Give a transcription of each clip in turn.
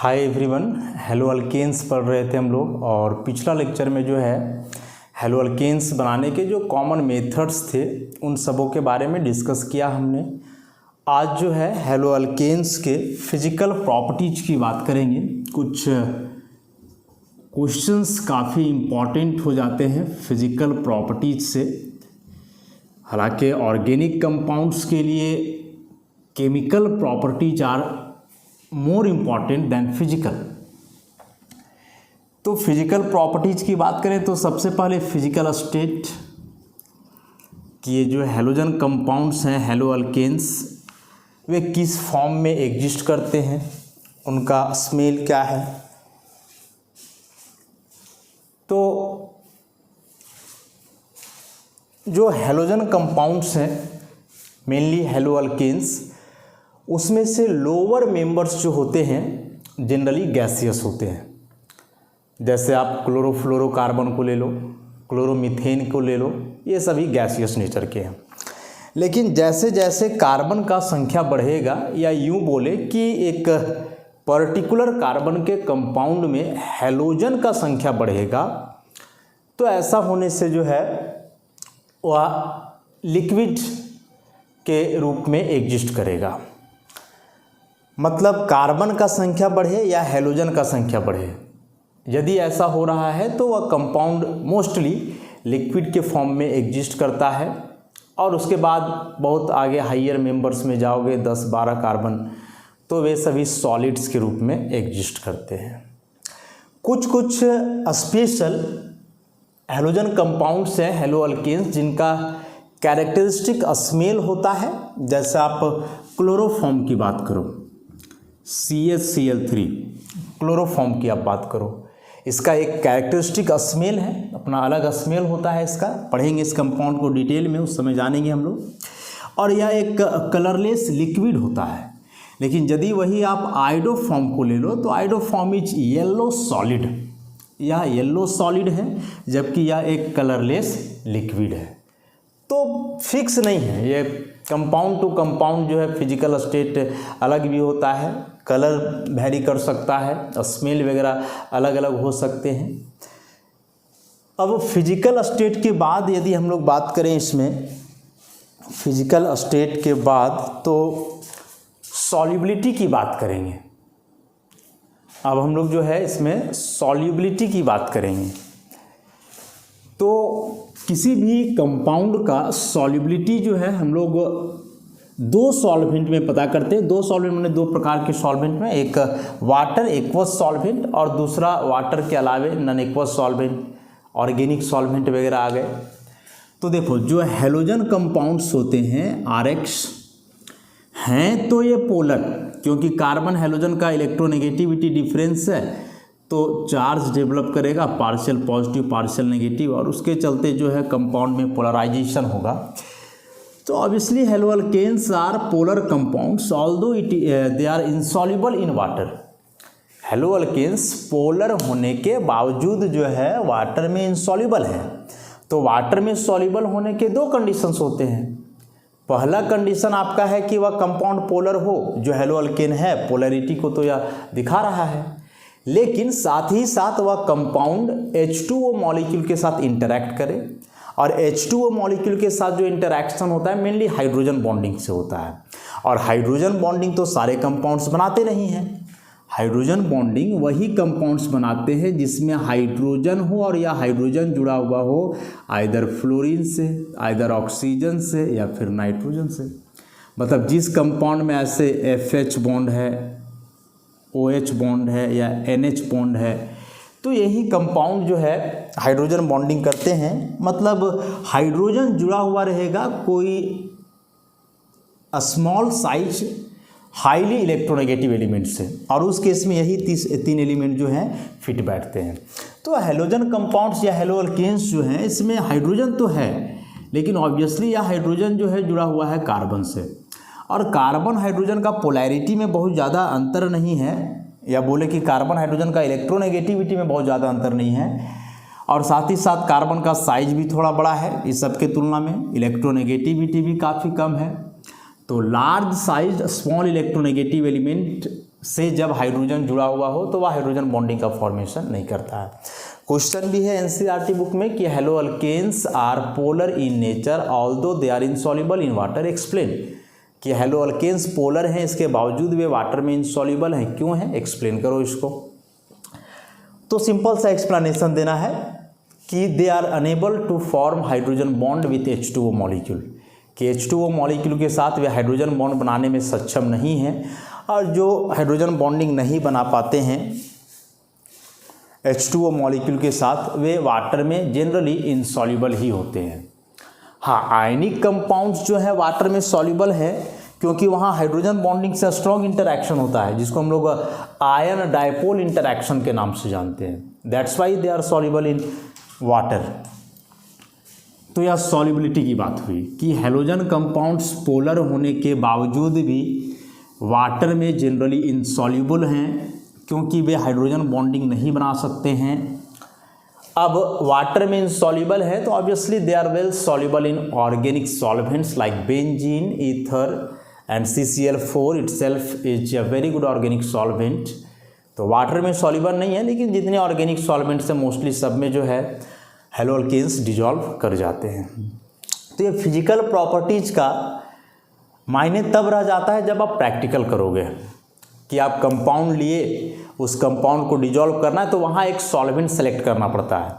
Hi everyone, hello alkanes पढ़ रहे थे हम लोग। और पिछला लेक्चर में जो है हेलो अल्केन्स बनाने के जो कॉमन मेथड्स थे उन सबों के बारे में डिस्कस किया हमने। आज जो है हेलो अल्केन्स के फिजिकल प्रॉपर्टीज की बात करेंगे। कुछ क्वेश्चंस काफ़ी इम्पॉर्टेंट हो जाते हैं फिजिकल प्रॉपर्टीज से। हालांकि ऑर्गेनिक कंपाउंड्स के लिए chemical properties are more important than physical. तो फिजिकल प्रॉपर्टीज की बात करें तो सबसे पहले फिजिकल स्टेट कि ये जो हैलोजन कंपाउंड्स हैं हेलो अल्केन्स, वे किस फॉर्म में एग्जिस्ट करते हैं, उनका स्मेल क्या है। तो जो हैलोजन कंपाउंड्स हैं मेनली हेलो अल्केन्स, उसमें से लोअर मेंबर्स जो होते हैं जनरली गैसियस होते हैं। जैसे आप क्लोरोफ्लोरोकार्बन को ले लो, क्लोरोमीथेन को ले लो, ये सभी गैसियस नेचर के हैं। लेकिन जैसे जैसे कार्बन का संख्या बढ़ेगा, या यूँ बोले कि एक पर्टिकुलर कार्बन के कंपाउंड में हैलोजन का संख्या बढ़ेगा, तो ऐसा होने से जो है वह लिक्विड के रूप में एग्जिस्ट करेगा। मतलब कार्बन का संख्या बढ़े या हैलोजन का संख्या बढ़े, यदि ऐसा हो रहा है तो वह कंपाउंड मोस्टली लिक्विड के फॉर्म में एग्जिस्ट करता है। और उसके बाद बहुत आगे हाइयर मेंबर्स में जाओगे 10-12 कार्बन, तो वे सभी सॉलिड्स के रूप में एग्जिस्ट करते हैं। कुछ स्पेशल हैलोजन कंपाउंड्स हैं हेलो अल्केन्स जिनका कैरेक्टरिस्टिक स्मेल होता है। जैसे आप क्लोरोफॉर्म की बात करो, CH-Cl3 क्लोरोफॉर्म की आप बात करो, इसका एक कैरेक्टरिस्टिक स्मेल है, अपना अलग स्मेल होता है इसका। पढ़ेंगे इस कंपाउंड को डिटेल में, उस समय जानेंगे हम लोग। और यह एक कलरलेस लिक्विड होता है। लेकिन यदि वही आप आइडोफॉर्म को ले लो तो आइडोफॉर्म इज येलो सॉलिड, यह येलो सॉलिड है, जबकि यह एक कलरलेस लिक्विड है। तो फिक्स नहीं है ये, कंपाउंड टू कंपाउंड जो है फिजिकल स्टेट अलग भी होता है, कलर वेरी कर सकता है, स्मेल वगैरह अलग अलग हो सकते हैं। अब फिजिकल स्टेट के बाद यदि हम लोग बात करें इसमें, फिजिकल स्टेट के बाद तो सॉल्युबिलिटी की बात करेंगे। अब हम लोग जो है इसमें सॉल्युबिलिटी की बात करेंगे। तो किसी भी कंपाउंड का सॉल्युबिलिटी जो है हम लोग दो सॉल्वेंट में पता करते हैं। दो सॉल्वेंट मैंने दो प्रकार के सॉल्वेंट में, एक वाटर एक्वस सॉल्वेंट और दूसरा वाटर के अलावे non aqueous solvent, organic solvent वगैरह आ गए। तो देखो जो हैलोजन कंपाउंड्स होते हैं RX हैं तो ये पोलर, क्योंकि कार्बन हैलोजन का इलेक्ट्रोनेगेटिविटी डिफरेंस है, तो चार्ज डेवलप करेगा, पार्शियल पॉजिटिव पार्शियल नेगेटिव, और उसके चलते जो है कंपाउंड में पोलराइजेशन होगा। तो obviously haloalkanes are polar compounds although they are insoluble in water. Haloalkanes polar होने के बावजूद जो है वाटर में इनसॉल्युबल है। तो वाटर में सॉल्युबल होने के दो कंडीशंस होते हैं। पहला कंडीशन आपका है कि वह कंपाउंड पोलर हो, जो हेलो अल्केन है पोलरिटी को तो यह दिखा रहा है, लेकिन साथ ही साथ वह कंपाउंड H2O मॉलिक्यूल के साथ इंटरैक्ट करे। और H2O मॉलिक्यूल के साथ जो इंटरैक्शन होता है मेनली हाइड्रोजन बॉन्डिंग से होता है। और हाइड्रोजन बॉन्डिंग तो सारे कंपाउंड्स बनाते नहीं हैं। हाइड्रोजन बॉन्डिंग वही कंपाउंड्स बनाते हैं जिसमें हाइड्रोजन हो और या हाइड्रोजन जुड़ा हुआ हो आइदर फ्लोरीन से, आइदर ऑक्सीजन से, या फिर नाइट्रोजन से। मतलब जिस कंपाउंड में ऐसे FH बॉन्ड है, OH बॉन्ड है या NH बॉन्ड है, तो यही कंपाउंड जो है हाइड्रोजन बॉन्डिंग करते हैं। मतलब हाइड्रोजन जुड़ा हुआ रहेगा कोई small size highly electronegative element से, और उस केस में यही तीन एलिमेंट जो हैं फिट बैठते हैं। तो हैलोजन कंपाउंड्स या हेलो अल्केन्स जो हैं इसमें हाइड्रोजन तो है, लेकिन ऑब्वियसली यह हाइड्रोजन जो है जुड़ा हुआ है कार्बन से। और कार्बन हाइड्रोजन का पोलैरिटी में बहुत ज़्यादा अंतर नहीं है, या बोले कि कार्बन हाइड्रोजन का इलेक्ट्रोनेगेटिविटी में बहुत ज़्यादा अंतर नहीं है। और साथ ही साथ कार्बन का साइज भी थोड़ा बड़ा है इस सब के तुलना में, इलेक्ट्रोनेगेटिविटी भी काफ़ी कम है। तो large size small electronegative element से जब हाइड्रोजन जुड़ा हुआ हो तो वह हाइड्रोजन बॉन्डिंग का फॉर्मेशन नहीं करता है। क्वेश्चन भी है एनसीईआरटी बुक में कि haloalkanes are polar in nature although they are insoluble in water, explain. कि हेलो अल्केन्स पोलर हैं, इसके बावजूद वे वाटर में इनसॉल्युबल हैं, क्यों हैं, एक्सप्लेन करो इसको। तो सिंपल सा एक्सप्लेनेशन देना है कि they are unable to form hydrogen bond with H2O molecule, कि H2O मॉलिक्यूल के साथ वे हाइड्रोजन बॉन्ड बनाने में सक्षम नहीं हैं, और जो हाइड्रोजन बॉन्डिंग नहीं बना पाते हैं H2O मॉलिक्यूल के साथ, वे वाटर में जनरली इनसॉल्युबल ही होते हैं। हाँ, आयनिक कंपाउंड्स जो है वाटर में सॉल्युबल है, क्योंकि वहाँ हाइड्रोजन बॉन्डिंग से स्ट्रॉन्ग इंटरैक्शन होता है, जिसको हम लोग आयन डायपोल इंटरैक्शन के नाम से जानते हैं। That's why they are soluble in water. तो यह सॉल्युबिलिटी की बात हुई कि हैलोजन कंपाउंड्स पोलर होने के बावजूद भी वाटर में जनरली इनसॉल्युबल हैं, क्योंकि वे हाइड्रोजन बॉन्डिंग नहीं बना सकते हैं। अब वाटर में इनसॉल्युबल है तो obviously they are well soluble in organic solvents like benzene, ether and CCl4 itself is a very good organic solvent. तो वाटर में सॉल्युबल नहीं है, लेकिन जितने ऑर्गेनिक सॉल्वेंट्स हैं मोस्टली सब में जो है हेलो अल्केन्स डिजॉल्व कर जाते हैं। तो ये फिजिकल प्रॉपर्टीज का मायने तब रह जाता है जब आप प्रैक्टिकल करोगे, कि आप कंपाउंड लिए, उस कंपाउंड को डिजॉल्व करना है तो वहाँ एक सॉल्वेंट सेलेक्ट करना पड़ता है,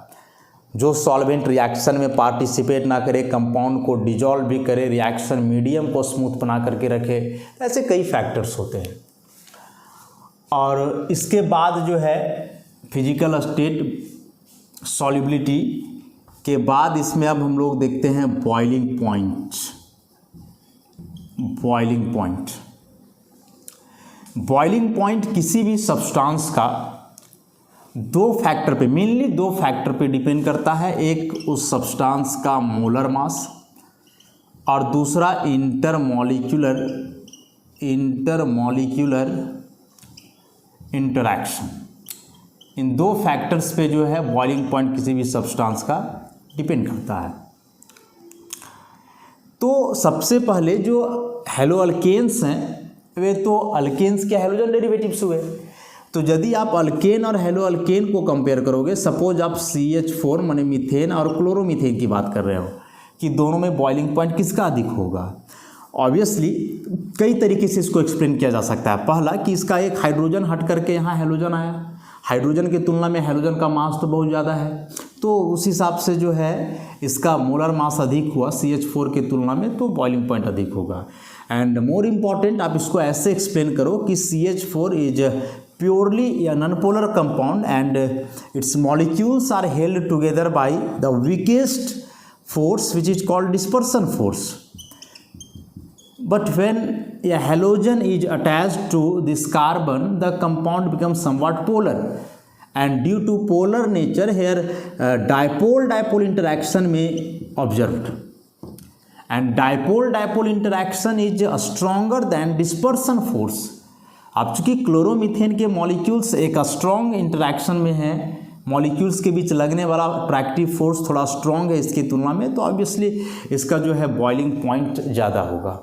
जो सॉल्वेंट रिएक्शन में पार्टिसिपेट ना करे, कंपाउंड को डिजॉल्व भी करे, रिएक्शन मीडियम को स्मूथ बना करके रखे। ऐसे कई फैक्टर्स होते हैं। और इसके बाद जो है फिजिकल स्टेट सॉल्युबिलिटी के बाद इसमें अब हम लोग देखते हैं boiling point. Boiling point, boiling point किसी भी सब्सटेंस का दो फैक्टर पे, मेनली दो फैक्टर पे डिपेंड करता है। एक उस सब्सटेंस का मोलर मास और दूसरा इंटरमॉलिक्यूलर इंटरैक्शन। इन दो फैक्टर्स पे जो है बॉइलिंग पॉइंट किसी भी सब्सटेंस का डिपेंड करता है। तो सबसे पहले जो हेलो अल्केन्स हैं वे तो अल्केन्स के हैलोजन डेरिवेटिव्स हुए। तो यदि आप अल्केन और हेलो अल्केन को कंपेयर करोगे, सपोज आप CH4 माने मीथेन और क्लोरोमीथेन की बात कर रहे हो, कि दोनों में बॉइलिंग पॉइंट किसका अधिक होगा। ऑब्वियसली कई तरीके से इसको एक्सप्लेन किया जा सकता है। पहला कि इसका एक हाइड्रोजन हट करके यहाँ हैलोजन आया, हाइड्रोजन की तुलना में हैलोजन का मास तो बहुत ज़्यादा है, तो उस हिसाब से जो है इसका मोलर मास अधिक हुआ CH4 की तुलना में, तो बॉइलिंग पॉइंट अधिक होगा। एंड मोर इम्पॉर्टेंट, आप इसको ऐसे एक्सप्लेन करो कि CH4 is purely a non-polar compound and its molecules are held together by the weakest force which is called dispersion force. But when a halogen is attached to this carbon, the compound becomes somewhat polar, and due to polar nature here dipole-dipole interaction may observed, and dipole-dipole interaction is stronger than dispersion force. अब चूँकि chloromethane के molecules एक strong interaction में हैं, molecules के बीच लगने वाला attractive force थोड़ा स्ट्रॉन्ग है इसकी तुलना में, तो ऑब्वियसली इसका जो है बॉइलिंग पॉइंट ज़्यादा होगा।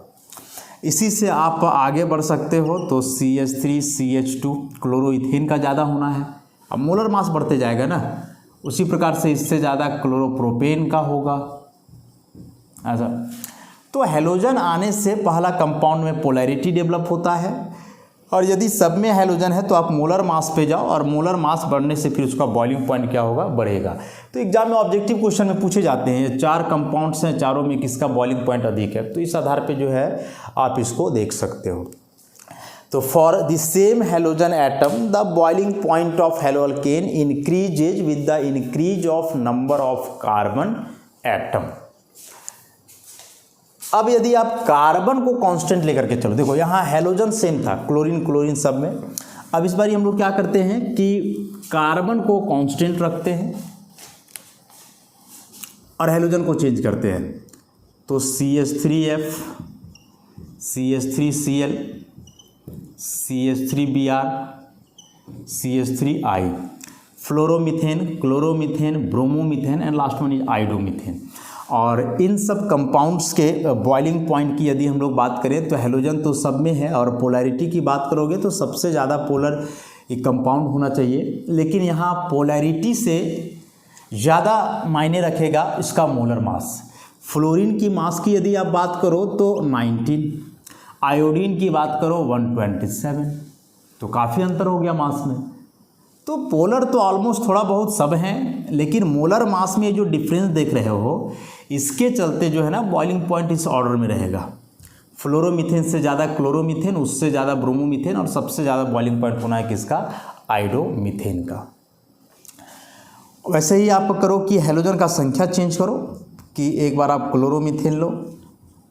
इसी से आप आगे बढ़ सकते हो, तो CH3 CH2 क्लोरोइथेन का ज़्यादा होना है। अब मोलर मास बढ़ते जाएगा ना, उसी प्रकार से इससे ज़्यादा क्लोरोप्रोपेन का होगा। ऐसा तो हैलोजन आने से पहला कंपाउंड में पोलैरिटी डेवलप होता है, और यदि सब में हैलोजन है तो आप मोलर मास पे जाओ, और मोलर मास बढ़ने से फिर उसका बॉइलिंग पॉइंट क्या होगा, बढ़ेगा। तो एग्जाम में ऑब्जेक्टिव क्वेश्चन में पूछे जाते हैं, चार कंपाउंड्स हैं, चारों में किसका बॉइलिंग पॉइंट अधिक है, तो इस आधार पे जो है आप इसको देख सकते हो। तो for the same halogen atom the boiling point of hello alkane increases with the increase of number of carbon atom. अब यदि आप कार्बन को कांस्टेंट लेकर के चलो, देखो यहाँ हैलोजन सेम था, क्लोरीन क्लोरीन सब में। अब इस बार हम लोग क्या करते हैं कि कार्बन को कांस्टेंट रखते हैं और हैलोजन को चेंज करते हैं। तो CH3F CH3Cl CH3Br CH3I, fluoromethane chloromethane bromomethane and last one is iodomethane. और इन सब कंपाउंड्स के बॉइलिंग पॉइंट की यदि हम लोग बात करें तो हैलोजन तो सब में है, और पोलैरिटी की बात करोगे तो सबसे ज़्यादा पोलर एक कंपाउंड होना चाहिए, लेकिन यहाँ पोलैरिटी से ज़्यादा मायने रखेगा इसका मोलर मास। फ्लोरीन की मास की यदि आप बात करो तो 19, आयोडीन की बात करो 127, तो काफ़ी अंतर हो गया मास में। तो पोलर तो ऑलमोस्ट थोड़ा बहुत सब हैं, लेकिन मोलर मास में जो डिफरेंस देख रहे हो इसके चलते जो है ना बॉइलिंग पॉइंट इस ऑर्डर में रहेगा। फ्लोरोमीथेन से ज़्यादा क्लोरोमीथेन, उससे ज़्यादा ब्रोमोमीथेन, और सबसे ज़्यादा बॉइलिंग पॉइंट होना है किसका? आयोडोमीथेन का। वैसे ही आप करो कि हैलोजन का संख्या चेंज करो, कि एक बार आप क्लोरोमीथेन लो,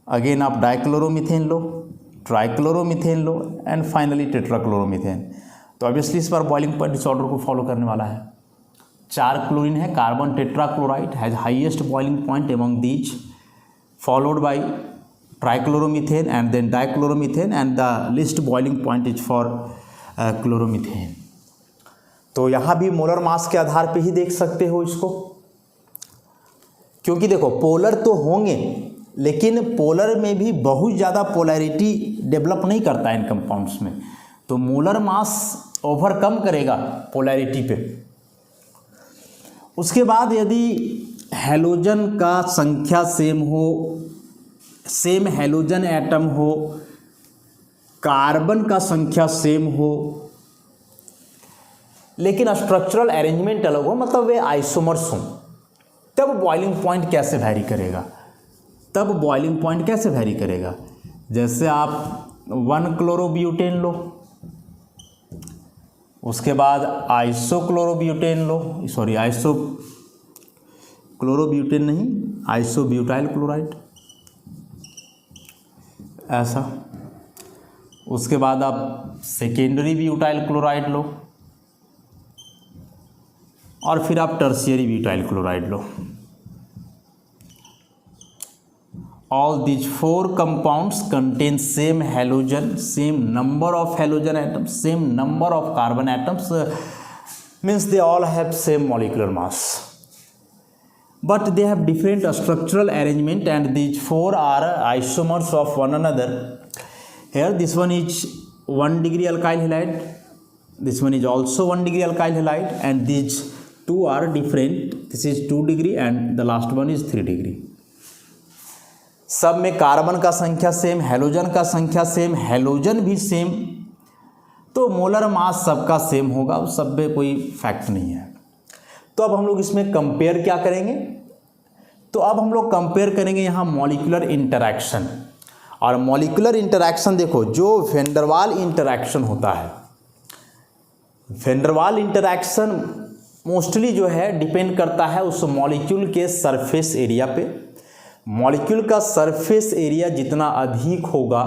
अगेन आप डाइक्लोरोमीथेन लो, ट्राइक्लोरोमीथेन लो, एंड फाइनली टेट्राक्लोरोमीथेन। तो ऑब्वियसली इस बार बॉइलिंग पॉइंट इस ऑर्डर को फॉलो करने वाला है। 4 क्लोरीन है, carbon tetrachloride has highest boiling point among these, followed by trichloromethane and then dichloromethane, and the least boiling point is for chloromethane. तो यहाँ भी मोलर मास के आधार पे ही देख सकते हो इसको, क्योंकि देखो पोलर तो होंगे, लेकिन पोलर में भी बहुत ज़्यादा पोलैरिटी डेवलप नहीं करता है इन कंपाउंड्स में, तो मोलर मास ओवरकम करेगा पोलैरिटी पे। उसके बाद यदि हैलोजन का संख्या सेम हो, सेम हैलोजन एटम हो, कार्बन का संख्या सेम हो, लेकिन स्ट्रक्चरल अरेंजमेंट अलग हो, मतलब वे आइसोमर्स हों, तब बॉइलिंग पॉइंट कैसे वैरी करेगा? तब बॉइलिंग पॉइंट कैसे वैरी करेगा? जैसे आप 1 क्लोरोब्यूटेन लो, उसके बाद आइसोक्लोरोब्यूटेन लो, सॉरी आइसोक्लोरोब्यूटेन नहीं, आइसोब्यूटाइल क्लोराइड, ऐसा। उसके बाद आप सेकेंडरी ब्यूटाइल क्लोराइड लो, और फिर आप tertiary butyl chloride low. All these 4 compounds contain same halogen, same number of halogen atoms, same number of carbon atoms, means they all have same molecular mass. But they have different structural arrangement, and these 4 are isomers of one another. Here this one is 1 degree alkyl halide, this one is also 1 degree alkyl halide, and these 2 are different. This is 2 degree and the last one is 3 degree. सब में carbon का संख्या same, halogen का संख्या same, halogen भी same, तो molar mass सबका same होगा, उस सब में कोई फैक्ट नहीं है। तो अब हम लोग इसमें कंपेयर क्या करेंगे? तो अब हम लोग कंपेयर करेंगे यहाँ मॉलिक्यूलर इंटरैक्शन। और मॉलिक्यूलर इंटरैक्शन देखो, जो वैन डर वाल इंटरैक्शन होता है, वैन डर वाल इंटरैक्शन मोस्टली जो है डिपेंड करता है उस मॉलिक्यूल के सरफेस एरिया पे। मॉलिक्यूल का सरफेस एरिया जितना अधिक होगा,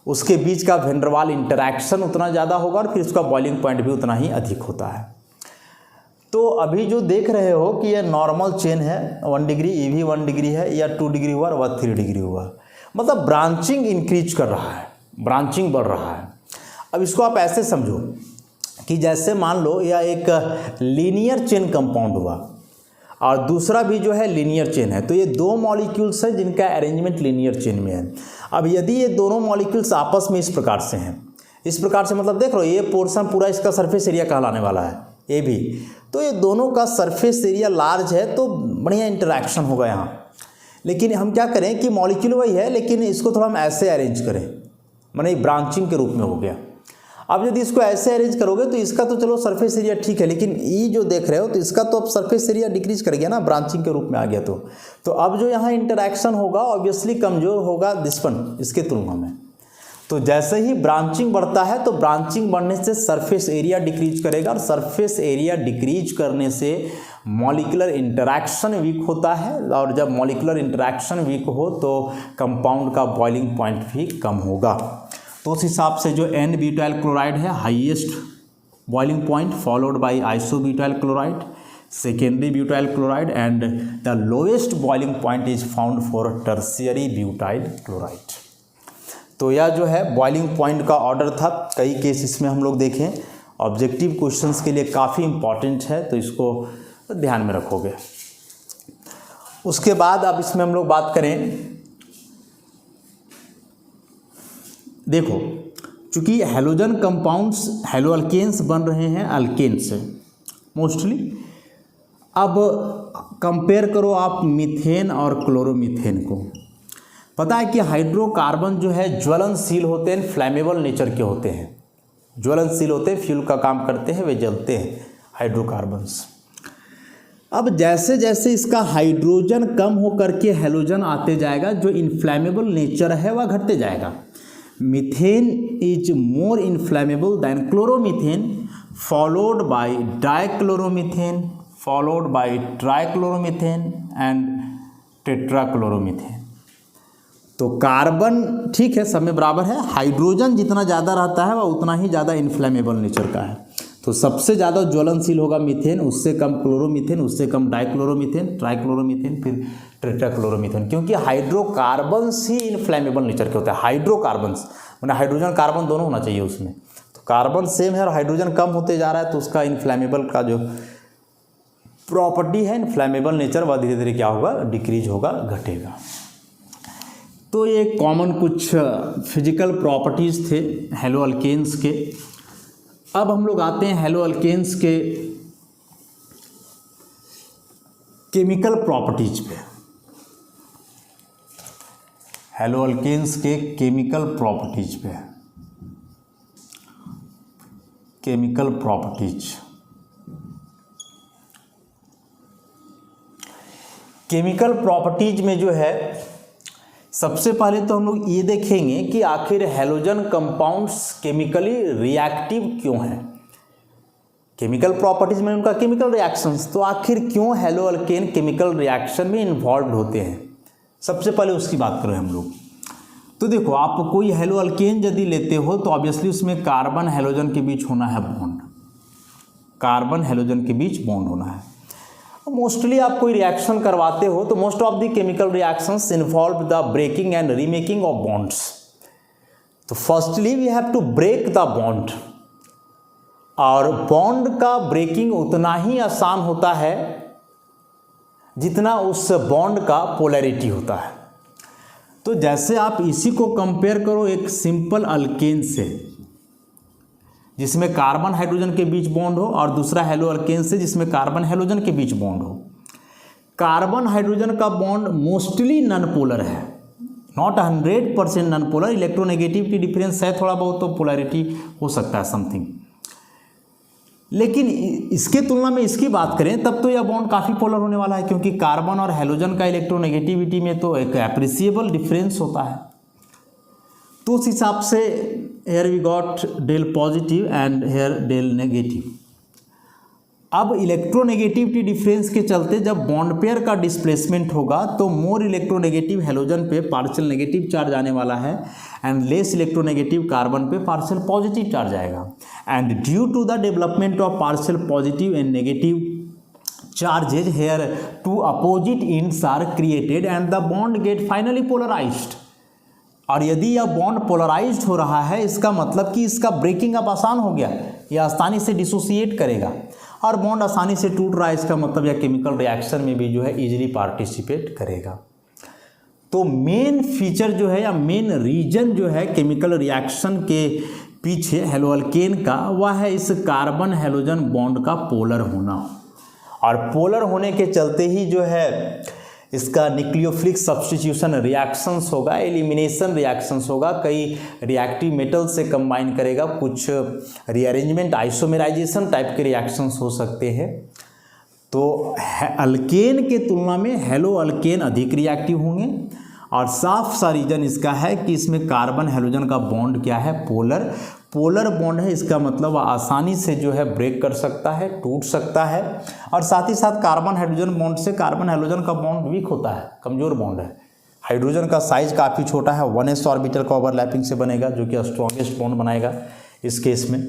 उसके बीच का वैन डर वाल इंटरैक्शन उतना ज़्यादा होगा, और फिर उसका बॉइलिंग पॉइंट भी उतना ही अधिक होता है। तो अभी जो देख रहे हो कि ये नॉर्मल चेन है, 1 डिग्री, ये भी 1 डिग्री है, या 2 डिग्री हुआ और 3 डिग्री हुआ, मतलब ब्रांचिंग इंक्रीज कर रहा है, ब्रांचिंग बढ़ रहा है। अब इसको आप ऐसे समझो कि जैसे मान लो यह एक लीनियर चेन कंपाउंड हुआ, और दूसरा भी जो है लीनियर चेन है, तो ये 2 मॉलिक्यूल्स हैं जिनका अरेंजमेंट लीनियर चेन में है। अब यदि ये दोनों मॉलिक्यूल्स आपस में इस प्रकार से हैं, इस प्रकार से, मतलब देख लो ये पोर्शन पूरा इसका सरफेस एरिया कहलाने वाला है, ये भी, तो ये दोनों का सरफेस एरिया लार्ज है, तो बढ़िया इंटरैक्शन होगा यहाँ। लेकिन हम क्या करें कि मॉलिक्यूल वही है, लेकिन इसको थोड़ा हम ऐसे अरेंज करें, माने ब्रांचिंग के रूप में हो गया। अब यदि इसको ऐसे अरेंज करोगे तो इसका तो चलो सरफेस एरिया ठीक है, लेकिन ये जो देख रहे हो तो इसका तो अब सरफेस एरिया डिक्रीज कर गया ना, ब्रांचिंग के रूप में आ गया। तो अब जो यहाँ इंटरैक्शन होगा ऑब्वियसली कमज़ोर होगा दिस वन, इसके तुलना में। तो जैसे ही ब्रांचिंग बढ़ता है तो ब्रांचिंग बढ़ने से सरफेस एरिया डिक्रीज करेगा, और सरफेस एरिया डिक्रीज करने से मॉलिक्यूलर इंटरैक्शन वीक होता है, और जब मॉलिक्यूलर इंटरैक्शन वीक हो तो कंपाउंड का बॉइलिंग पॉइंट भी कम होगा। तो उस हिसाब से जो एन ब्यूटाइल क्लोराइड है highest boiling point, followed by isobutyl chloride, secondary butyl chloride, and the lowest boiling point is found for tertiary butyl chloride. तो यह जो है बॉइलिंग पॉइंट का ऑर्डर था। कई केस इसमें हम लोग देखें, ऑब्जेक्टिव क्वेश्चंस के लिए काफ़ी इंपॉर्टेंट है, तो इसको ध्यान में रखोगे। उसके बाद अब इसमें हम लोग बात करें, देखो चूंकि हैलोजन कंपाउंड्स हैलोअल्केन्स बन रहे हैं अल्केन से मोस्टली। अब कंपेयर करो आप मीथेन और क्लोरोमीथेन को। पता है कि हाइड्रोकार्बन जो है ज्वलनशील होते हैं, फ्लैमेबल नेचर के होते हैं, ज्वलनशील होते हैं, फ्यूल का काम करते हैं, वे जलते हैं हाइड्रोकार्बन्स। अब जैसे जैसे इसका हाइड्रोजन कम हो करके हैलोजन आते जाएगा, जो इनफ्लैमेबल नेचर है वह घटते जाएगा। Methane is more inflammable than chloromethane, followed by dichloromethane, followed by trichloromethane and tetrachloromethane. तो कार्बन ठीक है सब में बराबर है, हाइड्रोजन जितना ज़्यादा रहता है वह उतना ही ज़्यादा इन्फ्लेमेबल नेचर का है। तो सबसे ज़्यादा ज्वलनशील होगा मीथेन, उससे कम क्लोरोमीथेन, उससे कम डाइक्लोरोमीथेन, ट्राइक्लोरोमीथेन, फिर टेट्राक्लोरोमीथेन, क्योंकि हाइड्रोकार्बन्स ही इन्फ्लेमेबल नेचर के होते हैं। हाइड्रोकार्बन्स मतलब हाइड्रोजन कार्बन दोनों होना चाहिए उसमें, तो कार्बन सेम है और हाइड्रोजन कम होते जा रहा है, तो उसका इन्फ्लेमेबल का जो प्रॉपर्टी है, इन्फ्लेमेबल नेचर, वह धीरे धीरे क्या होगा, डिक्रीज होगा, घटेगा। तो ये कॉमन कुछ फिजिकल प्रॉपर्टीज़ थे हैलोअल्केन्स के। अब हम लोग आते हैं हैलोअल्केन्स के केमिकल प्रॉपर्टीज पे। हैलोअल्केन्स के केमिकल प्रॉपर्टीज पे, केमिकल प्रॉपर्टीज। केमिकल प्रॉपर्टीज में जो है सबसे पहले तो हम लोग ये देखेंगे कि आखिर हैलोजन कंपाउंड्स केमिकली रिएक्टिव क्यों हैं। केमिकल प्रॉपर्टीज में उनका केमिकल रिएक्शंस, तो आखिर क्यों हैलोअल्केन केमिकल रिएक्शन में इन्वॉल्व होते हैं, सबसे पहले उसकी बात करें हम लोग। तो देखो आप कोई हैलोअल्केन यदि लेते हो तो ऑब्वियसली उसमें कार्बन हैलोजन के बीच होना है बॉन्ड, कार्बन हैलोजन के बीच बॉन्ड होना है। मोस्टली आप कोई रिएक्शन करवाते हो तो most of the chemical reactions involve the breaking and remaking of bonds. तो firstly we have to break the bond, और बॉन्ड का ब्रेकिंग उतना ही आसान होता है जितना उस बॉन्ड का पोलैरिटी होता है। तो जैसे आप इसी को कंपेयर करो एक सिंपल अल्केन से जिसमें कार्बन हाइड्रोजन के बीच बॉन्ड हो, और दूसरा हैलोअल्केन से जिसमें कार्बन हैलोजन के बीच बॉन्ड हो। कार्बन हाइड्रोजन का बॉन्ड मोस्टली नॉन पोलर है, not 100% non polar, electronegativity difference है थोड़ा बहुत, तो पोलैरिटी हो सकता है समथिंग। लेकिन इसके तुलना में इसकी बात करें तब तो यह बॉन्ड काफ़ी पोलर होने वाला है, क्योंकि कार्बन और हैलोजन का इलेक्ट्रोनेगेटिविटी में तो एक एप्रिसिएबल डिफरेंस होता है। तो उस हिसाब से here we got del positive and here del negative. अब इलेक्ट्रोनेगेटिविटी डिफरेंस के चलते जब बॉन्ड पेयर का डिस्प्लेसमेंट होगा तो मोर इलेक्ट्रोनेगेटिव हैलोजन पे पार्शियल नेगेटिव चार्ज आने वाला है, एंड लेस इलेक्ट्रोनेगेटिव कार्बन पे पार्शियल पॉजिटिव चार्ज आएगा। And due to the development of partial positive and negative charges here to opposite ends are created and the bond get finally polarised. और यदि यह bond polarised हो रहा है, इसका मतलब कि इसका ब्रेकिंग अब आसान हो गया, यह आसानी से डिसोसिएट करेगा और बॉन्ड आसानी से टूट रहा है, इसका मतलब यह केमिकल रिएक्शन में भी जो है इजीली पार्टिसिपेट करेगा। तो मेन फीचर जो है या मेन रीजन जो है केमिकल रिएक्शन के पीछे हैलोअल्केन का, वह है इस कार्बन हैलोजन बॉन्ड का पोलर होना। और पोलर होने के चलते ही जो है इसका न्यूक्लियोफिलिक सब्स्टिट्यूशन रिएक्शंस होगा, एलिमिनेशन रिएक्शंस होगा, कई रिएक्टिव मेटल से कंबाइन करेगा, कुछ रीअरेंजमेंट आइसोमेराइजेशन टाइप के रिएक्शंस हो सकते हैं। तो अल्केन के तुलना में हैलोअल्केन अधिक रिएक्टिव होंगे, और साफ सा रीजन इसका है कि इसमें कार्बन हैलोजन का बॉन्ड क्या है, पोलर। पोलर बॉन्ड है, इसका मतलब आसानी से जो है ब्रेक कर सकता है, टूट सकता है। और साथ ही साथ कार्बन हाइड्रोजन बॉन्ड से कार्बन हाइड्रोजन का बॉन्ड वीक होता है, कमज़ोर बॉन्ड है। हाइड्रोजन का साइज काफ़ी छोटा है, 1s ऑर्बिटल का ओवरलैपिंग से बनेगा, जो कि स्ट्रॉन्गेस्ट बॉन्ड बनाएगा इस केस में।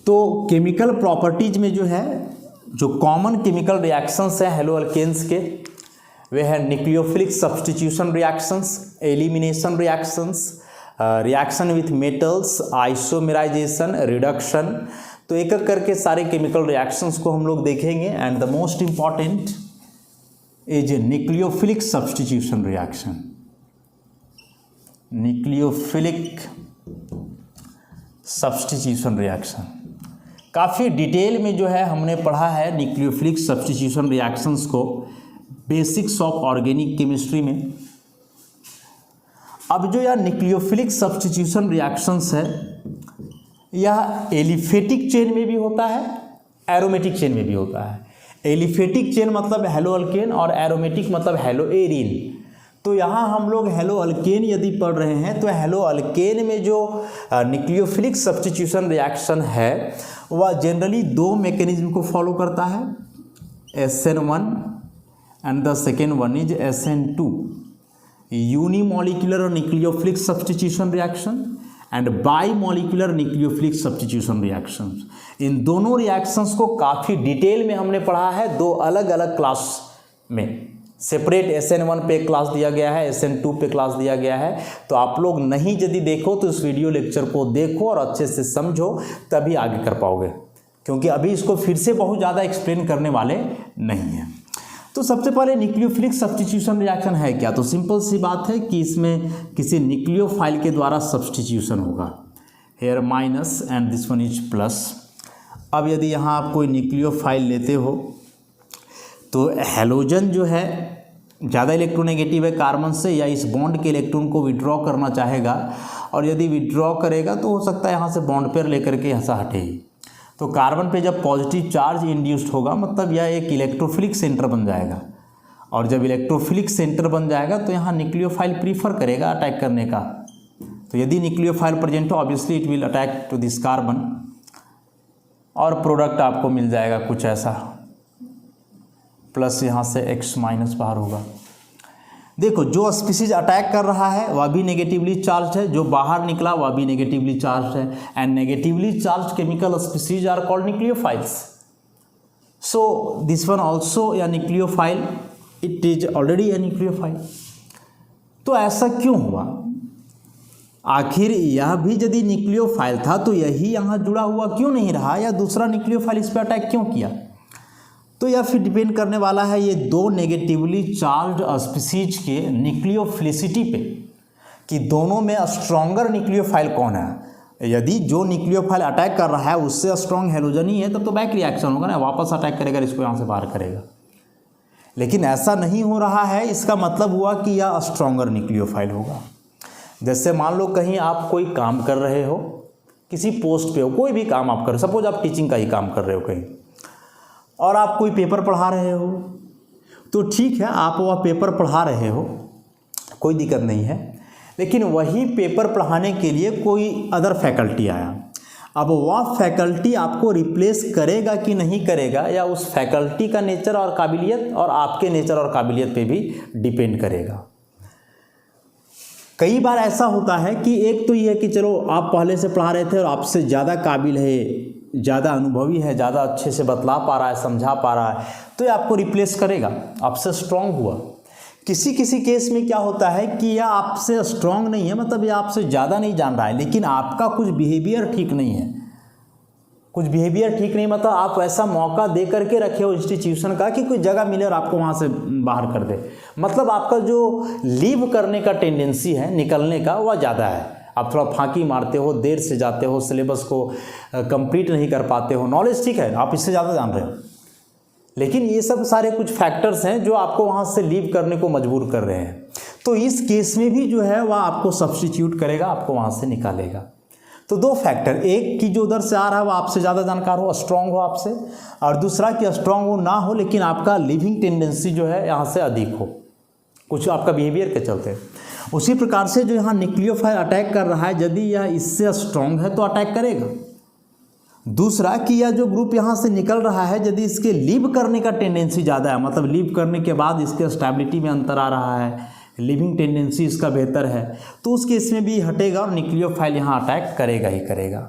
तो केमिकल प्रॉपर्टीज में जो है जो कॉमन केमिकल रिएक्शंस हैं हैलोअल्केन्स के, वे हैं nucleophilic substitution reactions, elimination reactions, reaction with metals, isomerisation, reduction. तो एक एक करके सारे केमिकल रिएक्शंस को हम लोग देखेंगे। And the most important is a nucleophilic substitution reaction. Nucleophilic substitution reaction काफ़ी डिटेल में जो है हमने पढ़ा है न्यूक्लियोफिलिक सब्स्टिट्यूशन रिएक्शंस को बेसिक्स ऑफ ऑर्गेनिक केमिस्ट्री में। अब जो यह न्यूक्लियोफिलिक सब्स्टिट्यूशन रिएक्शंस है यह एलिफेटिक चेन में भी होता है, एरोमेटिक चेन में भी होता है। एलिफेटिक चेन मतलब हेलो अल्केन और एरोमेटिक मतलब हेलो एरीन। तो यहाँ हम लोग हेलो अल्केन यदि पढ़ रहे हैं तो हेलो अल्केन में जो न्यूक्लियोफिलिक सब्स्टिट्यूशन रिएक्शन है वह जनरली दो मैकेनिज्म को फॉलो करता है, SN1 and the second one is SN2, unimolecular nucleophilic substitution reaction and bimolecular nucleophilic substitution reactions. इन दोनों रिएक्शंस को काफ़ी डिटेल में हमने पढ़ा है दो अलग अलग क्लास में। सेपरेट SN1 पे क्लास दिया गया है, SN2 पे क्लास दिया गया है। तो आप लोग नहीं यदि देखो तो इस वीडियो लेक्चर को देखो और अच्छे से समझो, तभी आगे कर पाओगे, क्योंकि अभी इसको फिर से बहुत ज़्यादा एक्सप्लेन करने वाले नहीं हैं। तो सबसे पहले न्यूक्लियोफिलिक सब्स्टिट्यूशन रिएक्शन है क्या? तो सिंपल सी बात है कि इसमें किसी न्यूक्लियोफाइल के द्वारा सब्स्टिट्यूशन होगा। Here minus and this one is plus. अब यदि यहाँ आप कोई न्यूक्लियोफाइल लेते हो तो हैलोजन जो है ज़्यादा इलेक्ट्रोनेगेटिव है कार्बन से, या इस बॉन्ड के इलेक्ट्रॉन को विड्रॉ करना चाहेगा, और यदि विड्रॉ करेगा तो हो सकता है यहाँ से बॉन्ड पेयर लेकर के यहाँ से हटेगी। तो कार्बन पे जब पॉजिटिव चार्ज इंड्यूस्ड होगा मतलब यह एक इलेक्ट्रोफिलिक सेंटर बन जाएगा, और जब इलेक्ट्रोफिलिक सेंटर बन जाएगा तो यहाँ न्यूक्लियोफाइल प्रीफर करेगा अटैक करने का। तो यदि न्यूक्लियोफाइल प्रेजेंट हो obviously it will attack to this carbon, और प्रोडक्ट आपको मिल जाएगा कुछ ऐसा, प्लस यहाँ से X माइनस बाहर होगा। देखो जो स्पीसीज अटैक कर रहा है वह भी नेगेटिवली चार्ज है, जो बाहर निकला वह भी नेगेटिवली चार्ज है, and negatively charge chemical species are called nucleophiles. So this one also या nucleophile, it is already a nucleophile. तो ऐसा क्यों हुआ? आखिर यह भी यदि न्यूक्लियोफाइल था तो यही यहाँ जुड़ा हुआ क्यों नहीं रहा, या दूसरा न्यूक्लियोफाइल इस पर अटैक क्यों किया? तो यह फिर डिपेंड करने वाला है ये दो नेगेटिवली चार्ज स्पीसीज के न्यूक्लियोफिलिसिटी पे, कि दोनों में स्ट्रॉन्गर न्यूक्लियोफाइल कौन है। यदि जो न्यूक्लियोफाइल अटैक कर रहा है उससे स्ट्रॉन्ग हेलोजन ही है तब तो बैक रिएक्शन होगा ना, वापस अटैक करेगा, इसको यहाँ से बाहर करेगा। लेकिन ऐसा नहीं हो रहा है, इसका मतलब हुआ कि यह स्ट्रॉन्गर न्यूक्लियोफाइल होगा। जैसे मान लो कहीं आप कोई काम कर रहे हो, किसी पोस्ट पे हो, कोई भी काम आप कर रहे हो, सपोज आप टीचिंग का ही काम कर रहे हो कहीं, और आप कोई पेपर पढ़ा रहे हो, तो ठीक है आप वह पेपर पढ़ा रहे हो, कोई दिक्कत नहीं है। लेकिन वही पेपर पढ़ाने के लिए कोई अदर फैकल्टी आया, अब वह फैकल्टी आपको रिप्लेस करेगा कि नहीं करेगा, या उस फैकल्टी का नेचर और काबिलियत और आपके नेचर और काबिलियत पे भी डिपेंड करेगा। कई बार ऐसा होता है कि एक तो ये है कि चलो आप पहले से पढ़ा रहे थे और आपसे ज़्यादा काबिल है, ज़्यादा अनुभवी है, ज़्यादा अच्छे से बतला पा रहा है, समझा पा रहा है, तो ये आपको रिप्लेस करेगा, आपसे स्ट्रॉन्ग हुआ। किसी किसी केस में क्या होता है कि यह आपसे स्ट्रॉन्ग नहीं है, मतलब यह आपसे ज़्यादा नहीं जान रहा है, लेकिन आपका कुछ बिहेवियर ठीक नहीं है। कुछ बिहेवियर ठीक नहीं मतलब आप ऐसा मौका दे करके रखे हो इंस्टीट्यूशन का कि कोई जगह मिले और आपको वहाँ से बाहर कर दे, मतलब आपका जो लीव करने का टेंडेंसी है, निकलने का, वह ज़्यादा है। आप थोड़ा फांकी मारते हो, देर से जाते हो, सिलेबस को कंप्लीट नहीं कर पाते हो। नॉलेज ठीक है, आप इससे ज़्यादा जान रहे हो, लेकिन ये सब सारे कुछ फैक्टर्स हैं जो आपको वहाँ से लीव करने को मजबूर कर रहे हैं। तो इस केस में भी जो है वह आपको सब्स्टिट्यूट करेगा, आपको वहाँ से निकालेगा। तो दो फैक्टर, एक कि जो उधर से आ रहा है वो आपसे ज़्यादा जानकार हो, स्ट्रॉन्ग हो आपसे, और दूसरा कि स्ट्रॉन्ग हो ना हो लेकिन आपका लिविंग टेंडेंसी जो है यहाँ से अधिक हो, कुछ आपका बिहेवियर के चलते। उसी प्रकार से जो यहाँ न्यूक्लियोफाइल अटैक कर रहा है, यदि यह इससे स्ट्रॉन्ग है तो अटैक करेगा। दूसरा कि यह जो ग्रुप यहाँ से निकल रहा है, यदि इसके लीव करने का टेंडेंसी ज़्यादा है, मतलब लीव करने के बाद इसके स्टेबिलिटी में अंतर आ रहा है, लिविंग टेंडेंसी इसका बेहतर है, तो उस केस में भी हटेगा और न्यूक्लियोफाइल यहाँ अटैक करेगा ही करेगा।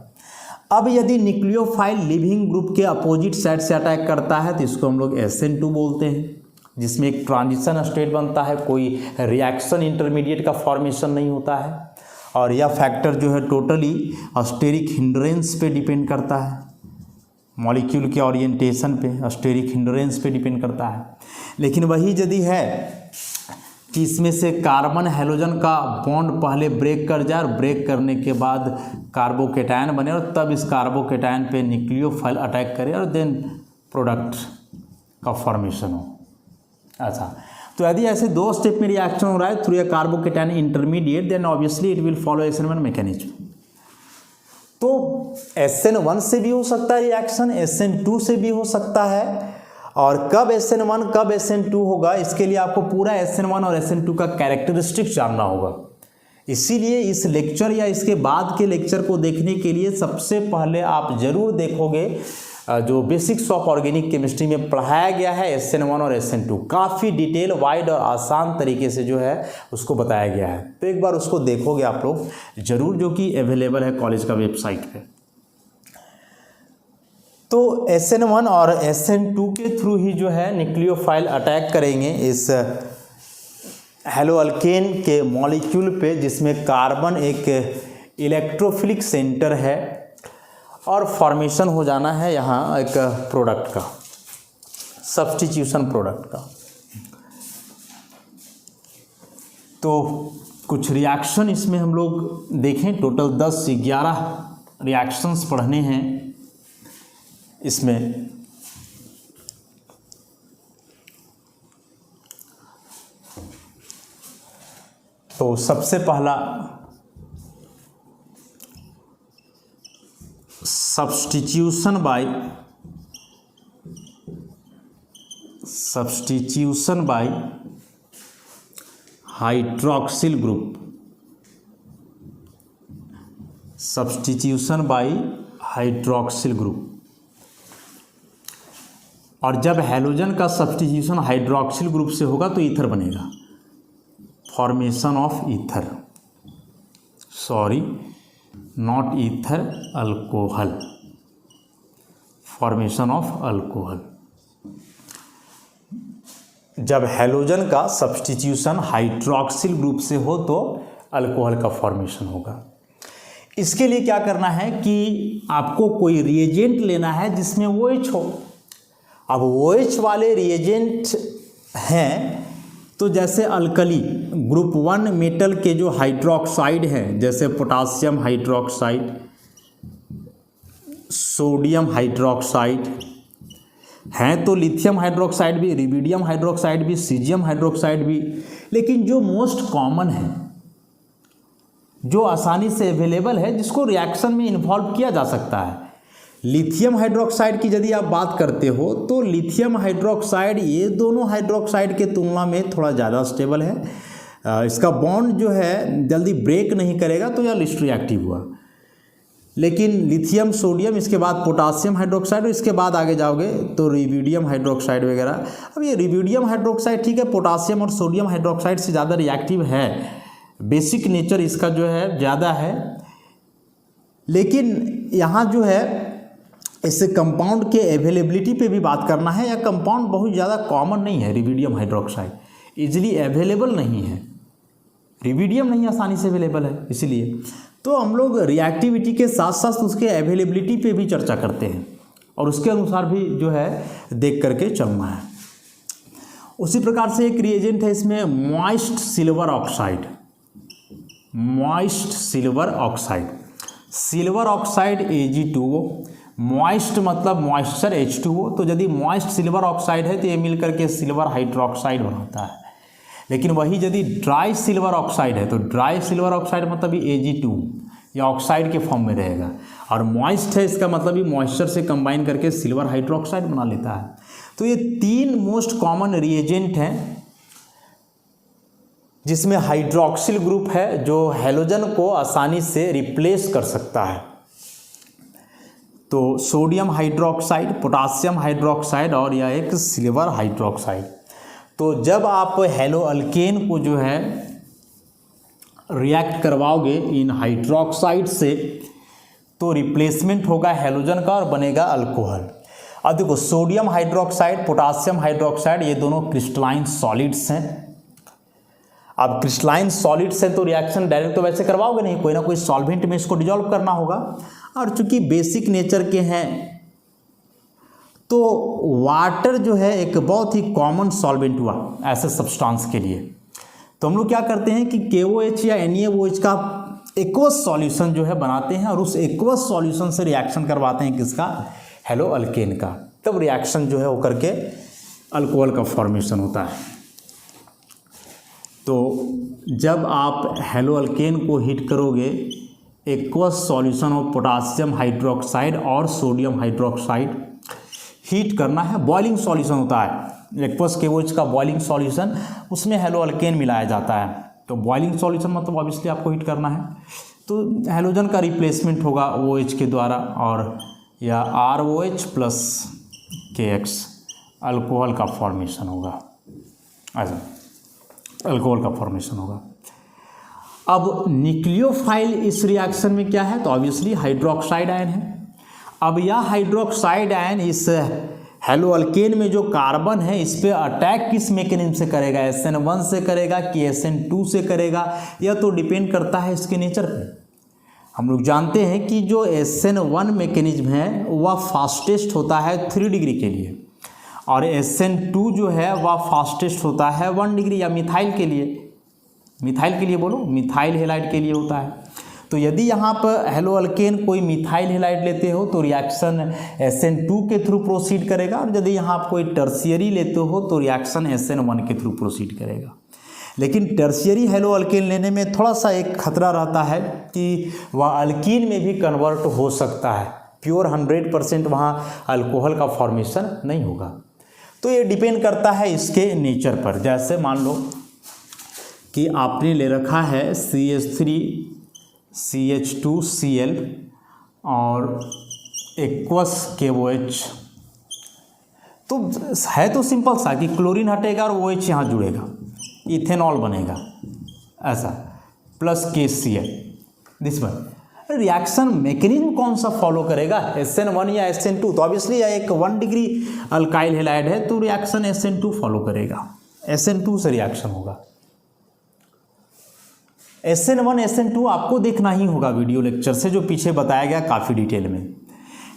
अब यदि न्यूक्लियोफाइल लिविंग ग्रुप के अपोजिट साइड से अटैक करता है तो इसको हम लोग SN2 बोलते हैं, जिसमें एक ट्रांजिशन स्टेट बनता है, कोई रिएक्शन इंटरमीडिएट का फॉर्मेशन नहीं होता है, और यह फैक्टर जो है टोटली स्टेरिक हिंड्रेंस पे डिपेंड करता है। मॉलिक्यूल के ओरिएंटेशन पे, स्टेरिक हिंडरेंस पे डिपेंड करता है। लेकिन वही यदि है कि इसमें से कार्बन हैलोजन का बॉन्ड पहले ब्रेक कर जाए और ब्रेक करने के बाद कार्बोकेटायन बने और तब इस कार्बोकेटायन पे न्यूक्लियोफाइल अटैक करे और देन प्रोडक्ट का फॉर्मेशन हो। अच्छा, तो यदि ऐसे 2 स्टेप में रिएक्शन हो रहा है through a carbocation intermediate, then obviously it will follow SN1 mechanism. तो SN1 से भी हो सकता है रिएक्शन, SN2 से भी हो सकता है। और कब SN1 कब SN2 होगा, इसके लिए आपको पूरा SN1 और SN2 का कैरेक्टरिस्टिक्स जानना होगा। इसीलिए इस लेक्चर या इसके बाद के लेक्चर को देखने के लिए सबसे पहले आप जरूर देखोगे जो बेसिक्स ऑफ ऑर्गेनिक केमिस्ट्री में पढ़ाया गया है SN1 और SN2, काफ़ी डिटेल, वाइड और आसान तरीके से जो है उसको बताया गया है। तो एक बार उसको देखोगे आप लोग जरूर, जो कि अवेलेबल है कॉलेज का वेबसाइट पे। तो SN1 और SN2 के थ्रू ही जो है न्यूक्लियोफाइल अटैक करेंगे इस हैलोअल्केन के मॉलिक्यूल पे, जिसमें कार्बन एक इलेक्ट्रोफिलिक सेंटर है और फॉर्मेशन हो जाना है यहाँ एक प्रोडक्ट का, सब्स्टिट्यूशन प्रोडक्ट का। तो कुछ रिएक्शन इसमें हम लोग देखें, टोटल 10 से 11 रिएक्शंस पढ़ने हैं इसमें। तो सबसे पहला substitution by hydroxyl group, substitution by hydroxyl group. और जब हैलोजन का सब्स्टिट्यूशन हाइड्रोक्सिल ग्रुप से होगा तो ईथर बनेगा, formation of ether, sorry not ether, alcohol, formation of alcohol. जब हैलोजन का सब्स्टिट्यूशन हाइड्रोक्सिल ग्रुप से हो तो अल्कोहल का फॉर्मेशन होगा। इसके लिए क्या करना है कि आपको कोई रिएजेंट लेना है जिसमें OH हो। अब OH वाले रिएजेंट हैं तो जैसे अल्कली ग्रुप 1 मेटल के जो हाइड्रोक्साइड हैं, जैसे पोटासियम हाइड्रोक्साइड, सोडियम हाइड्रोक्साइड हैं, तो लिथियम हाइड्रोक्साइड भी, रिबिडियम हाइड्रोक्साइड भी, सीजियम हाइड्रोक्साइड भी। लेकिन जो मोस्ट कॉमन है, जो आसानी से अवेलेबल है, जिसको रिएक्शन में इन्वॉल्व किया जा सकता है, लिथियम हाइड्रोक्साइड की यदि आप बात करते हो तो लिथियम हाइड्रोक्साइड ये दोनों हाइड्रोक्साइड के तुलना में थोड़ा ज़्यादा स्टेबल है। इसका बॉन्ड जो है जल्दी ब्रेक नहीं करेगा, तो यह लिस्ट रिएक्टिव हुआ। लेकिन लिथियम, सोडियम, इसके बाद पोटासियम हाइड्रोक्साइड और इसके बाद आगे जाओगे तो रिबिडियम हाइड्रोक्साइड वगैरह। अब ये रिबिडियम हाइड्रोक्साइड ठीक है, पोटासियम और सोडियम हाइड्रोक्साइड से ज़्यादा रिएक्टिव है, बेसिक नेचर इसका जो है ज़्यादा है। लेकिन यहाँ जो है इस कंपाउंड के अवेलेबिलिटी पे भी बात करना है। या कंपाउंड बहुत ज़्यादा कॉमन नहीं है, रिबिडियम हाइड्रोक्साइड इजीली अवेलेबल नहीं है, रिबिडियम नहीं आसानी से अवेलेबल है। इसीलिए तो हम लोग रिएक्टिविटी के साथ साथ उसके अवेलेबिलिटी पे भी चर्चा करते हैं और उसके अनुसार भी जो है देख करके चलना है। उसी प्रकार से एक रिएजेंट है इसमें moist silver oxide, moist silver oxide, silver oxide Ag2O, moist मतलब मॉइस्चर H2O। तो यदि मॉइस्ट सिल्वर ऑक्साइड है तो ये मिल करके सिल्वर हाइड्रोक्साइड बनाता है। लेकिन वही यदि ड्राई सिल्वर ऑक्साइड है तो ड्राई सिल्वर ऑक्साइड मतलब ये Ag2 या ऑक्साइड के फॉर्म में रहेगा, और मॉइस्ट है इसका मतलब ये मॉइस्चर से कंबाइन करके सिल्वर हाइड्रोक्साइड बना लेता है। तो ये 3 मोस्ट कॉमन रिएजेंट हैं जिसमें हाइड्रोक्सिल ग्रुप है जो हैलोजन को आसानी से रिप्लेस कर सकता है। तो सोडियम हाइड्रोक्साइड, पोटासियम हाइड्रोक्साइड और यह एक सिल्वर हाइड्रोक्साइड। तो जब आप हैलोअल्केन को जो है रिएक्ट करवाओगे इन हाइड्रोक्साइड से तो रिप्लेसमेंट होगा हैलोजन का और बनेगा अल्कोहल। अब देखो सोडियम हाइड्रोक्साइड, पोटासियम हाइड्रोक्साइड ये दोनों क्रिस्टलाइन सॉलिड्स हैं। अब क्रिस्टलाइन सॉलिड्स हैं तो रिएक्शन डायरेक्ट तो वैसे करवाओगे नहीं, कोई ना कोई सॉल्वेंट में इसको डिजोल्व करना होगा। और चूंकि बेसिक नेचर के हैं तो वाटर जो है एक बहुत ही कॉमन सॉल्वेंट हुआ ऐसे सब्सटेंस के लिए। तो हम लोग क्या करते हैं कि KOH या NaOH का एक्वस सॉल्यूशन जो है बनाते हैं और उस एक्वस सॉल्यूशन से रिएक्शन करवाते हैं किसका, हेलो अल्केन का। तब रिएक्शन जो है वो करके अल्कोहल का फॉर्मेशन होता है। तो जब आप हेलो अल्केन को हीट करोगे, aqueous solution of potassium hydroxide और सोडियम हाइड्रोक्साइड हीट करना है, बॉइलिंग सॉल्यूशन होता है एक्वस KOH का बॉइलिंग सॉल्यूशन, उसमें हेलो अल्केन मिलाया जाता है। तो बॉइलिंग सॉल्यूशन मतलब ऑब्वियसली आपको हीट करना है, तो हेलोजन का रिप्लेसमेंट होगा OH के द्वारा और या ROH प्लस KX अल्कोहल का फॉर्मेशन होगा, ऐसा अल्कोहल का फॉर्मेशन होगा। अब न्यूक्लियोफाइल इस रिएक्शन में क्या है, तो ऑब्वियसली हाइड्रोक्साइड आयन है। अब यह हाइड्रोक्साइड आयन इस हेलो अल्केन में जो कार्बन है इस पे अटैक किस मैकेनिज्म से करेगा, SN1 से करेगा कि SN2 से करेगा, यह तो डिपेंड करता है इसके नेचर पे। हम लोग जानते हैं कि जो SN1 मैकेनिज्म है वह फास्टेस्ट होता है 3 डिग्री के लिए और SN2 जो है वह फास्टेस्ट होता है 1 डिग्री या मिथाइल के लिए बोलो, मिथाइल हेलाइड के लिए होता है। तो यदि यहाँ पर हेलो अल्केन कोई मिथाइल हेलाइड लेते हो तो रिएक्शन SN2 के थ्रू प्रोसीड करेगा और यदि यहाँ आप कोई टर्शियरी लेते हो तो रिएक्शन SN1 के थ्रू प्रोसीड करेगा। लेकिन टर्शियरी हेलो अल्केन लेने में थोड़ा सा एक खतरा रहता है कि वह अल्कीन में भी कन्वर्ट हो सकता है, प्योर 100% वहाँ अल्कोहल का फॉर्मेशन नहीं होगा। तो ये डिपेंड करता है इसके नेचर पर। जैसे मान लो कि आपने ले रखा है CH3 CH2Cl और एक्वस KOH, तो है तो सिंपल सा कि क्लोरीन हटेगा और OH यहाँ जुड़ेगा, इथेनॉल बनेगा ऐसा, plus KCl this one. Reaction mechanism कौन सा फॉलो करेगा, SN1 या SN2? तो ऑब्वियसली एक 1 डिग्री अल्काइल हेलाइड है तो रिएक्शन SN2 फॉलो करेगा, SN2 से रिएक्शन होगा। SN1 SN2 आपको देखना ही होगा वीडियो लेक्चर से, जो पीछे बताया गया काफ़ी डिटेल में।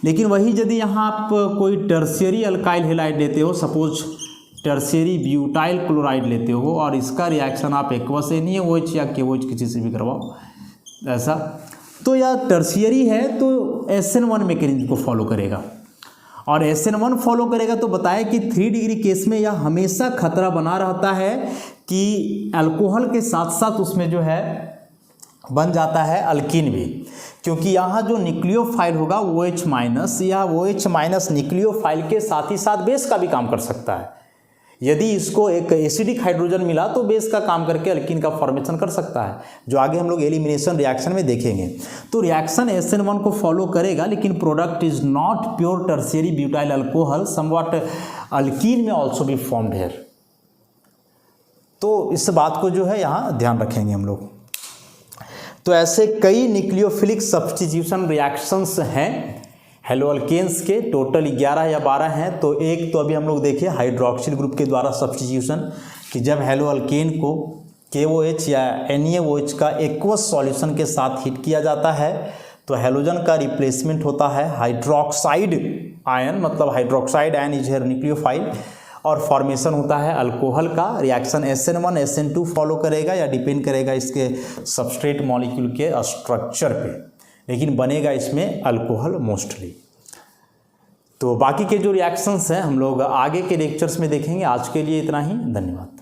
लेकिन वही यदि यहाँ आप कोई टर्शियरी अल्काइल हेलाइड लेते हो, सपोज टर्शियरी ब्यूटाइल क्लोराइड लेते हो और इसका रिएक्शन आप एक्वस NaOH या KOH किसी से भी करवाओ ऐसा, तो यह टर्शियरी है तो SN1 मैकेनिज्म को फॉलो करेगा। और SN1 फॉलो करेगा तो बताया कि 3 डिग्री केस में यह हमेशा खतरा बना रहता है कि अल्कोहल के साथ साथ उसमें जो है बन जाता है अल्कीन भी, क्योंकि यहाँ जो न्यूक्लियोफाइल होगा OH माइनस, या OH माइनस न्यूक्लियोफाइल के साथ ही साथ बेस का भी काम कर सकता है। यदि इसको एक एसिडिक हाइड्रोजन मिला तो बेस का काम करके अल्कीन का फॉर्मेशन कर सकता है, जो आगे हम लोग एलिमिनेशन रिएक्शन में देखेंगे। तो रिएक्शन SN1 को फॉलो करेगा, लेकिन product is not pure tertiary butyl alcohol, somewhat alkyne में ऑल्सो बी फॉर्म्ड हेयर। तो इस बात को जो है यहाँ ध्यान रखेंगे हम लोग। तो ऐसे कई न्यूक्लियोफिलिक सब्स्टिट्यूशन रिएक्शंस हैं हेलो अल्केन्स के, टोटल 11 या 12 हैं। तो एक तो अभी हम लोग देखे हाइड्रोक्सिल ग्रुप के द्वारा सब्स्टिट्यूशन, कि जब हेलो अल्केन को KOH या NaOH का एक्वस सॉल्यूशन के साथ हीट किया जाता है तो हेलोजन का रिप्लेसमेंट होता है हाइड्रोक्साइड आयन, मतलब hydroxide ion is here nucleophile, और फॉर्मेशन होता है अल्कोहल का। रिएक्शन SN1 SN2 फॉलो करेगा या डिपेंड करेगा इसके सबस्ट्रेट मॉलिक्यूल के स्ट्रक्चर पे, लेकिन बनेगा इसमें अल्कोहल मोस्टली। तो बाकी के जो रिएक्शंस हैं हम लोग आगे के लेक्चर्स में देखेंगे। आज के लिए इतना ही, धन्यवाद।